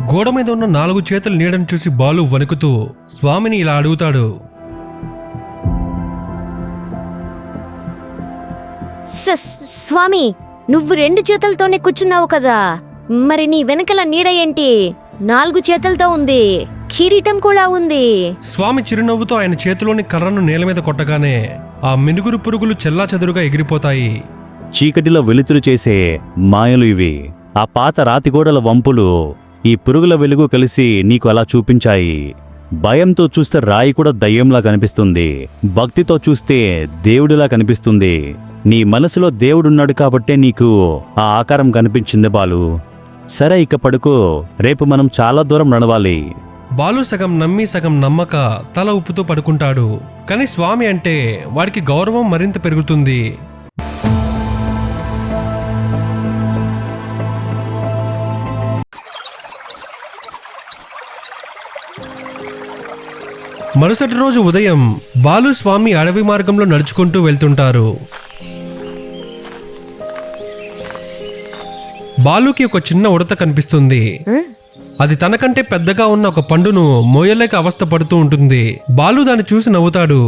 గోడ మీద ఉన్న 4 చేతుల నీడను చూసి బాలు వణుకుతూ స్వామిని ఇలా అడుగుతాడు. స్వామి, నువ్వు 2 చేతులతోనే కూర్చున్నావు కదా, మరి నీ వెనకల నీడ ఏంటి? 4 చేతులతో ఉంది, కిరీటం కూడా ఉంది. స్వామి చిరునవ్వుతో ఆయన చేతిలోని కర్రను నేల మీద కొట్టగానే ఆ మినుగురు పురుగులు చెల్లాచెదురుగా ఎగిరిపోతాయి. చీకటిలో వెలుతురు చేసే మాయలు ఇవి. ఆ పాత రాతిగోడల వంపులు ఈ పురుగుల వెలుగు కలిసి నీకు అలా చూపించాయి. భయంతో చూస్తే రాయి కూడా దయ్యంలా కనిపిస్తుంది, భక్తితో చూస్తే దేవుడిలా కనిపిస్తుంది. నీ మనసులో దేవుడున్నాడు కాబట్టే నీకు ఆ ఆకారం కనిపించింది బాలు. సరే, ఇక పడుకో, రేపు మనం చాలా దూరం నడవాలి. బాలు సగం నమ్మి సగం నమ్మక తల ఉప్పుతూ పడుకుంటాడు. కానీ స్వామి అంటే వాడికి గౌరవం మరింత పెరుగుతుంది. మరుసటి రోజు ఉదయం బాలు స్వామి అడవి మార్గంలో నడుచుకుంటూ వెళ్తుంటారు. బాలుకి ఒక చిన్న ఉడత కనిపిస్తుంది. అది తనకంటే పెద్దగా ఉన్న ఒక పండును మోయలేక అవస్థ పడుతూ ఉంటుంది. బాలు దాన్ని చూసి నవ్వుతాడు.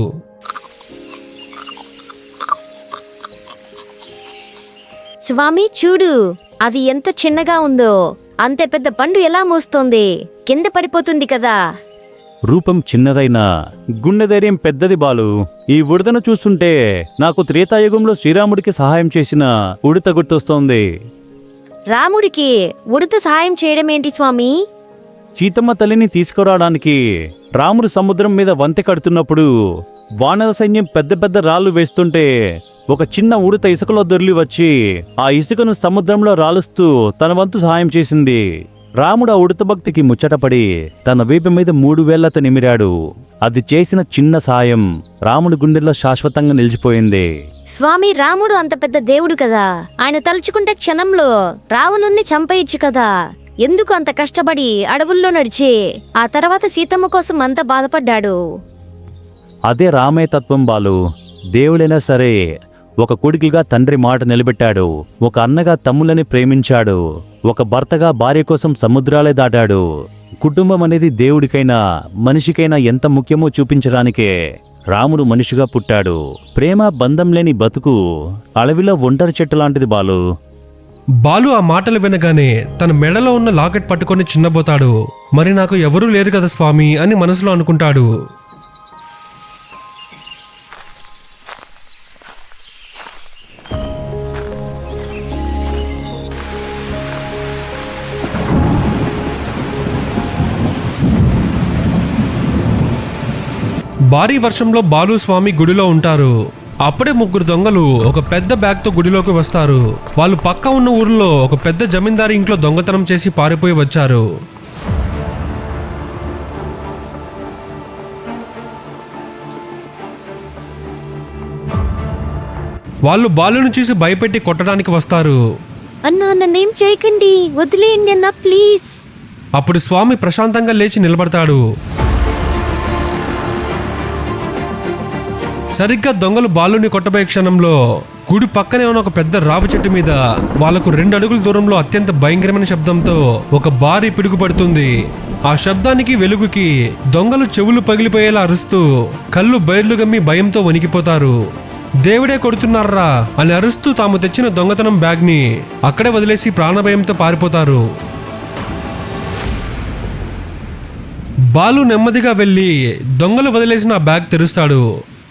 స్వామి చూడు, అది ఎంత చిన్నగా ఉందో, అంతే పెద్ద పండు ఎలా మోస్తోంది, కింద పడిపోతుంది కదా. రూపం చిన్నదైనా గుండె ధైర్యం పెద్దది బాలు. ఈ ఉడతను చూస్తుంటే నాకు త్రేతాయుగంలో శ్రీరాముడికి సహాయం చేసిన ఉడత గుర్తొస్తోంది. రాముడికి ఉడత సహాయం చేయడం ఏంటి స్వామి? సీతమ్మ తల్లిని తీసుకురావడానికి రాముడు సముద్రం మీద వంతె కడుతున్నప్పుడు వానర సైన్యం పెద్ద పెద్ద రాళ్లు వేస్తుంటే ఒక చిన్న ఉడత ఇసుకలో దొర్లి వచ్చి ఆ ఇసుకను సముద్రంలో రాలుస్తూ తన వంతు సహాయం చేసింది. రాముడు ఆ ఉడత భక్తికి ముచ్చటపడి తన వీపు మీద 3 వేళ్లతో నిమిరాడు. అది చేసిన చిన్న సాయం రాముడి గుండెల్లో శాశ్వతంగా నిలిచిపోయింది. స్వామి, రాముడు అంత పెద్ద దేవుడు కదా, ఆయన తలుచుకుంటే క్షణంలో రావణుణ్ణి చంపేయచ్చు కదా. ఎందుకు అంత కష్టపడి అడవుల్లో నడిచి ఆ తర్వాత సీతమ్మ కోసం అంత బాధపడ్డాడు? అదే రామయ్య తత్వం బాలు. దేవుడైనా సరే ఒక కొడుకుగా తండ్రి మాట నిలబెట్టాడు, ఒక అన్నగా తమ్ములని ప్రేమించాడు, ఒక భర్తగా భార్య కోసం సముద్రాలే దాటాడు. కుటుంబం అనేది దేవుడికైనా మనిషికైనా ఎంత ముఖ్యమో చూపించడానికే రాముడు మనిషిగా పుట్టాడు. ప్రేమ బంధం లేని బతుకు అడవిలో ఒంటరి చెట్టు లాంటిది బాలు. బాలు ఆ మాటలు వినగానే తన మెడలో ఉన్న లాకెట్ పట్టుకొని చిన్నబోతాడు. మరి నాకు ఎవరూ లేరు కదా స్వామి అని మనసులో అనుకుంటాడు. భారీ వర్షంలో బాలు స్వామి గుడిలో ఉంటారు. అప్పుడే 3 దొంగలు ఒక పెద్ద బ్యాగ్తో గుడిలోకి వస్తారు. వాళ్ళు పక్క ఉన్న ఊరిలో ఒక పెద్ద జమీందారి ఇంట్లో దొంగతనం చేసి పారిపోయి వచ్చారు. వాళ్ళు బాలును చూసి భయపెట్టి కొట్టడానికి వస్తారు. అన్నా, నన్నేం చేయకండి, వదిలేయండి అన్నా ప్లీజ్. అప్పుడు స్వామి ప్రశాంతంగా లేచి నిలబడతాడు. సరిగ్గా దొంగలు బాలుని కొట్టబోయే క్షణంలో గుడి పక్కనే ఉన్న ఒక పెద్ద రావి చెట్టు మీద వాళ్లకు 2 అడుగుల దూరంలో అత్యంత భయంకరమైన శబ్దంతో ఒక భారీ పిడుగు పడుతుంది. ఆ శబ్దానికి వెలుగుకి దొంగలు చెవులు పగిలిపోయేలా అరుస్తూ కళ్ళు బైర్లు గమ్మి భయంతో వణికిపోతారు. దేవుడే కొడుతున్నారా అని అరుస్తూ తాము తెచ్చిన దొంగతనం బ్యాగ్ని అక్కడే వదిలేసి ప్రాణభయంతో పారిపోతారు. బాలు నెమ్మదిగా వెళ్ళి దొంగలు వదిలేసిన ఆ బ్యాగ్ తెరుస్తాడు.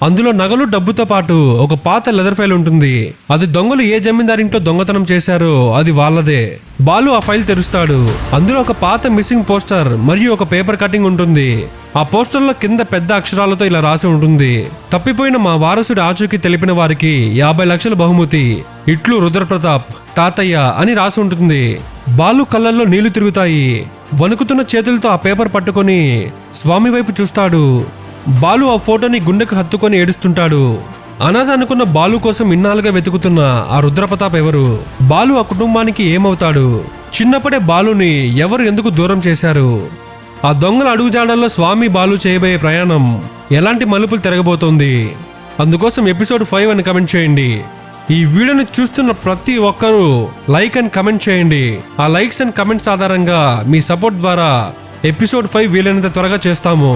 అందులో నగలు, డబ్బుతో పాటు ఒక పాత లెదర్ ఫైల్ ఉంటుంది. అది దొంగలు ఏ జమీందారి ఇంట్లో దొంగతనం చేశారో అది వాళ్ళదే. బాలు ఆ ఫైల్ తెరుస్తాడు. అందులో ఒక పాత మిస్సింగ్ పోస్టర్ మరియు ఒక పేపర్ కటింగ్ ఉంటుంది. ఆ పోస్టర్లో కింద పెద్ద అక్షరాలతో ఇలా రాసి ఉంటుంది: తప్పిపోయిన మా వారసుడి ఆచూకీ తెలిపిన వారికి 50 లక్షల బహుమతి, ఇట్లు రుద్రప్రతాప్ తాతయ్య అని రాసి ఉంటుంది. బాలు కళ్ళల్లో నీళ్లు తిరుగుతాయి. వణుకుతున్న చేతులతో ఆ పేపర్ పట్టుకొని స్వామి వైపు చూస్తాడు. బాలు ఆ ఫోటోని గుండెకు హత్తుకొని ఏడుస్తుంటాడు. అనాథ అనుకున్న బాలు కోసం ఇన్నాళ్ళుగా వెతుకుతున్న ఆ రుద్రప్రతాప్ ఎవరు? బాలు ఆ కుటుంబానికి ఏమవుతాడు? చిన్నప్పుడే బాలుని ఎవరు ఎందుకు దూరం చేశారు? ఆ దొంగల అడుగుజాడల్లో స్వామి బాలు చేయబోయే ప్రయాణం ఎలాంటి మలుపులు తిరగబోతోంది? అందుకోసం ఎపిసోడ్ 5 అని కమెంట్ చేయండి. ఈ వీడియోని చూస్తున్న ప్రతి ఒక్కరూ లైక్ అండ్ కమెంట్ చేయండి. ఆ లైక్స్ అండ్ కమెంట్స్ ఆధారంగా మీ సపోర్ట్ ద్వారా ఎపిసోడ్ 5 వీలైనంత త్వరగా చేస్తాము.